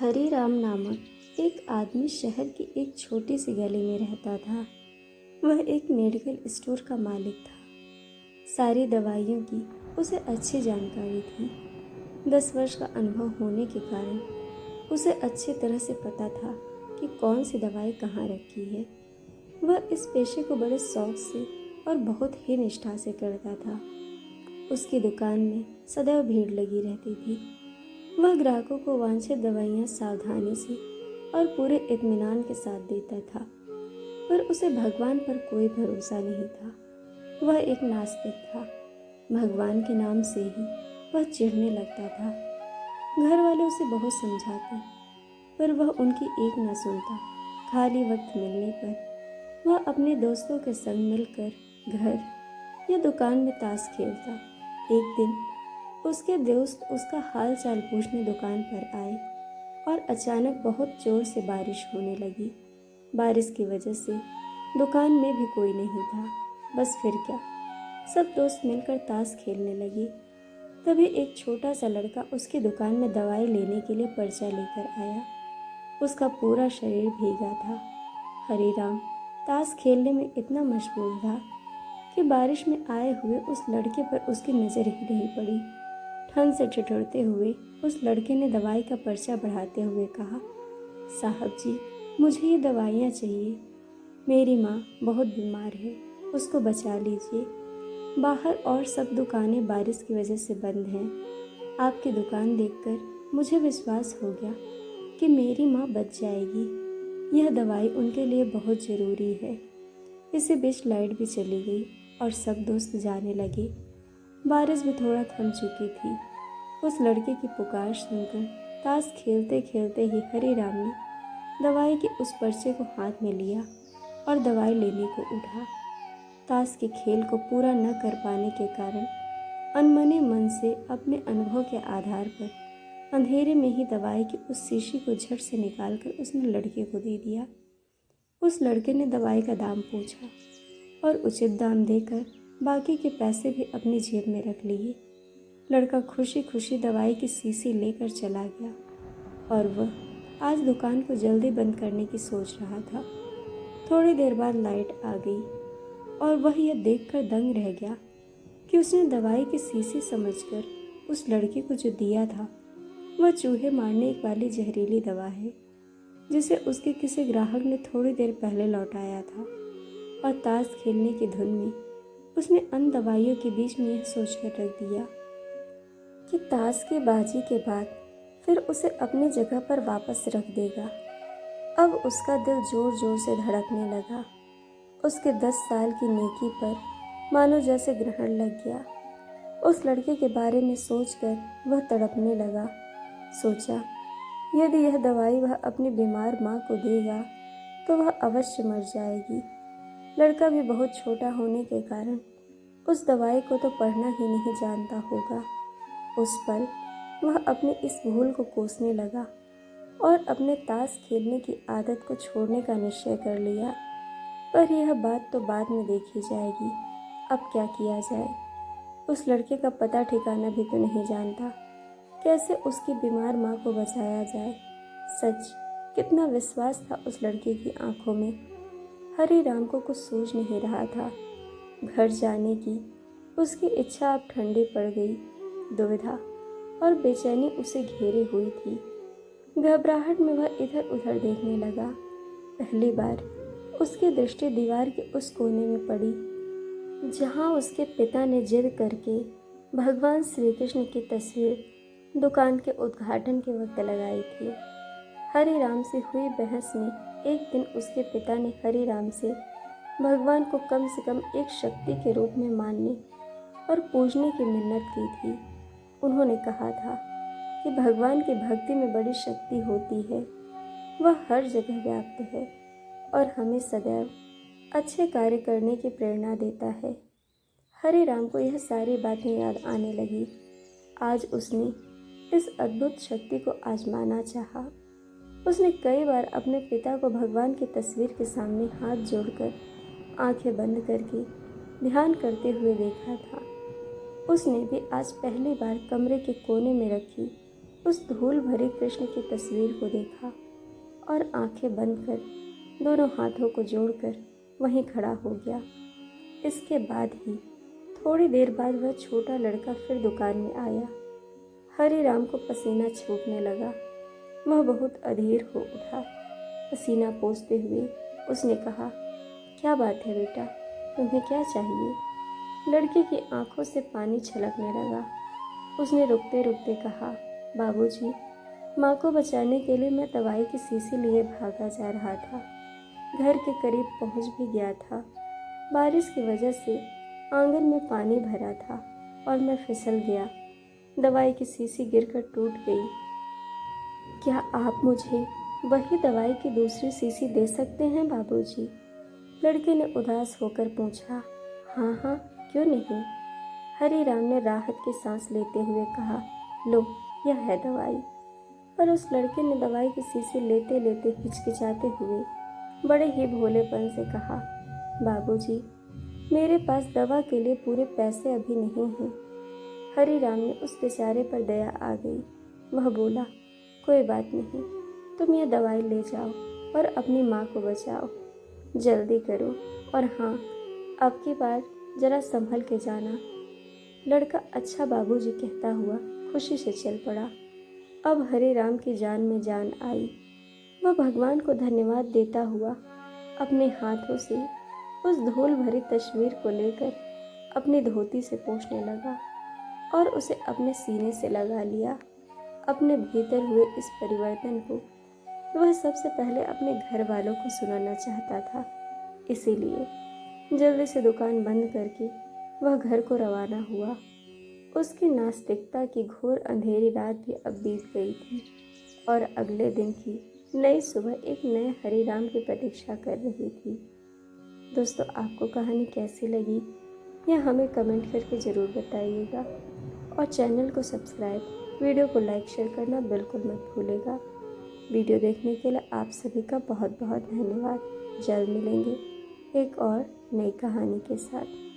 हरीराम नामक एक आदमी शहर की एक छोटी सी गली में रहता था। वह एक मेडिकल स्टोर का मालिक था। सारी दवाइयों की उसे अच्छी जानकारी थी। 10 वर्ष का अनुभव होने के कारण उसे अच्छी तरह से पता था कि कौन सी दवाई कहाँ रखी है। वह इस पेशे को बड़े शौक से और बहुत ही निष्ठा से करता था। उसकी दुकान में सदैव भीड़ लगी रहती थी। वह ग्राहकों को वांछित दवाइयाँ सावधानी से और पूरे इत्मीनान के साथ देता था, पर उसे भगवान पर कोई भरोसा नहीं था। वह एक नास्तिक था। भगवान के नाम से ही वह चिढ़ने लगता था। घर वाले उसे बहुत समझाते, पर वह उनकी एक न सुनता। खाली वक्त मिलने पर वह अपने दोस्तों के संग मिलकर घर या दुकान में ताश खेलता। एक दिन उसके दोस्त उसका हाल चाल पूछने दुकान पर आए और अचानक बहुत जोर से बारिश होने लगी। बारिश की वजह से दुकान में भी कोई नहीं था। बस फिर क्या, सब दोस्त मिलकर ताश खेलने लगे। तभी एक छोटा सा लड़का उसकी दुकान में दवाई लेने के लिए पर्चा लेकर आया। उसका पूरा शरीर भीगा था। हरीराम ताश खेलने में इतना मशगूल था कि बारिश में आए हुए उस लड़के पर उसकी नज़र ही नहीं पड़ी। ठंड से ठिठुरते हुए उस लड़के ने दवाई का पर्चा बढ़ाते हुए कहा, साहब जी, मुझे ये दवाइयाँ चाहिए। मेरी माँ बहुत बीमार है, उसको बचा लीजिए। बाहर और सब दुकानें बारिश की वजह से बंद हैं। आपकी दुकान देखकर मुझे विश्वास हो गया कि मेरी माँ बच जाएगी। यह दवाई उनके लिए बहुत ज़रूरी है। इसी बीच लाइट भी चली गई और सब दोस्त जाने लगे। बारिश भी थोड़ा थम चुकी थी। उस लड़के की पुकार सुनकर ताश खेलते खेलते ही हरीराम ने दवाई के उस पर्चे को हाथ में लिया और दवाई लेने को उठा। ताश के खेल को पूरा न कर पाने के कारण अनमने मन से अपने अनुभव के आधार पर अंधेरे में ही दवाई की उस शीशी को झट से निकालकर उसने लड़के को दे दिया। उस लड़के ने दवाई का दाम पूछा और उचित दाम देकर बाकी के पैसे भी अपनी जेब में रख लिए। लड़का खुशी खुशी दवाई की शीशी लेकर चला गया और वह आज दुकान को जल्दी बंद करने की सोच रहा था। थोड़ी देर बाद लाइट आ गई और वह यह देखकर दंग रह गया कि उसने दवाई की शीशी समझकर उस लड़के को जो दिया था वह चूहे मारने वाली जहरीली दवा है, जिसे उसके किसी ग्राहक ने थोड़ी देर पहले लौटाया था। और ताश खेलने की धुन में उसने अन्य दवाइयों के बीच में यह सोचकर रख दिया कि ताश की बाजी के बाद फिर उसे अपनी जगह पर वापस रख देगा। अब उसका दिल जोर जोर से धड़कने लगा। उसके 10 साल की नेकी पर मानो जैसे ग्रहण लग गया। उस लड़के के बारे में सोचकर वह तड़पने लगा। सोचा, यदि यह दवाई वह अपनी बीमार माँ को देगा तो वह अवश्य मर जाएगी। लड़का भी बहुत छोटा होने के कारण उस दवाई को तो पढ़ना ही नहीं जानता होगा। उस पल वह अपनी इस भूल को कोसने लगा और अपने ताश खेलने की आदत को छोड़ने का निश्चय कर लिया। पर यह बात तो बाद में देखी जाएगी। अब क्या किया जाए? उस लड़के का पता ठिकाना भी तो नहीं जानता। कैसे उसकी बीमार माँ को बचाया जाए? सच, कितना विश्वास था उस लड़के की आंखों में। हरीराम को कुछ सूझ नहीं रहा था। घर जाने की उसकी इच्छा अब ठंडी पड़ गई। दुविधा और बेचैनी उसे घेरे हुई थी। घबराहट में वह इधर उधर देखने लगा। पहली बार उसकी दृष्टि दीवार के उस कोने में पड़ी जहाँ उसके पिता ने जिद करके भगवान श्री कृष्ण की तस्वीर दुकान के उद्घाटन के वक्त लगाई थी। हरीराम से हुई बहस में एक दिन उसके पिता ने हरीराम से भगवान को कम से कम एक शक्ति के रूप में मानने और पूजने की मिन्नत की थी। उन्होंने कहा था कि भगवान की भक्ति में बड़ी शक्ति होती है। वह हर जगह व्याप्त है और हमें सदैव अच्छे कार्य करने की प्रेरणा देता है। हरीराम को यह सारी बातें याद आने लगी। आज उसने इस अद्भुत शक्ति को आजमाना चाहा। उसने कई बार अपने पिता को भगवान की तस्वीर के सामने हाथ जोड़कर आंखें बंद करके ध्यान करते हुए देखा था। उसने भी आज पहली बार कमरे के कोने में रखी उस धूल भरे कृष्ण की तस्वीर को देखा और आंखें बंद कर दोनों हाथों को जोड़कर वहीं खड़ा हो गया। इसके बाद ही थोड़ी देर बाद वह छोटा लड़का फिर दुकान में आया। हरे राम को पसीना छूटने लगा। वह बहुत अधीर हो उठा। पसीना पोंछते हुए उसने कहा, क्या बात है बेटा, तुम्हें क्या चाहिए? लड़के की आंखों से पानी छलकने लगा। उसने रुकते रुकते कहा, बाबूजी, माँ को बचाने के लिए मैं दवाई की शीशी लिए भागा जा रहा था। घर के करीब पहुँच भी गया था। बारिश की वजह से आंगन में पानी भरा था और मैं फिसल गया। दवाई की शीशी गिरकर टूट गई। क्या आप मुझे वही दवाई की दूसरी शीशी दे सकते हैं बाबूजी? लड़के ने उदास होकर पूछा। हाँ हाँ, क्यों नहीं? हरी राम ने राहत की सांस लेते हुए कहा, लो, यह है दवाई। पर उस लड़के ने दवाई की शीशी लेते लेते हिचकिचाते हुए बड़े ही भोलेपन से कहा, बाबूजी, मेरे पास दवा के लिए पूरे पैसे अभी नहीं हैं। हरी राम ने उस बेचारे पर दया आ गई। वह बोला, कोई बात नहीं, तुम यह दवाई ले जाओ और अपनी माँ को बचाओ। जल्दी करो, और हाँ, अब की बार जरा संभल के जाना। लड़का अच्छा बाबूजी कहता हुआ खुशी से चल पड़ा। अब हरे राम की जान में जान आई। वह भगवान को धन्यवाद देता हुआ अपने हाथों से उस धूल भरी तस्वीर को लेकर अपनी धोती से पोंछने लगा और उसे अपने सीने से लगा लिया। अपने भीतर हुए इस परिवर्तन को वह सबसे पहले अपने घर वालों को सुनाना चाहता था। इसीलिए जल्दी से दुकान बंद करके वह घर को रवाना हुआ। उसकी नास्तिकता की घोर अंधेरी रात भी अब बीत गई थी और अगले दिन की नई सुबह एक नए हरि राम की प्रतीक्षा कर रही थी। दोस्तों, आपको कहानी कैसी लगी यह हमें कमेंट करके ज़रूर बताइएगा और चैनल को सब्सक्राइब, वीडियो को लाइक शेयर करना बिल्कुल मत भूलिएगा। वीडियो देखने के लिए आप सभी का बहुत बहुत धन्यवाद। जल्द मिलेंगे एक और नई कहानी के साथ।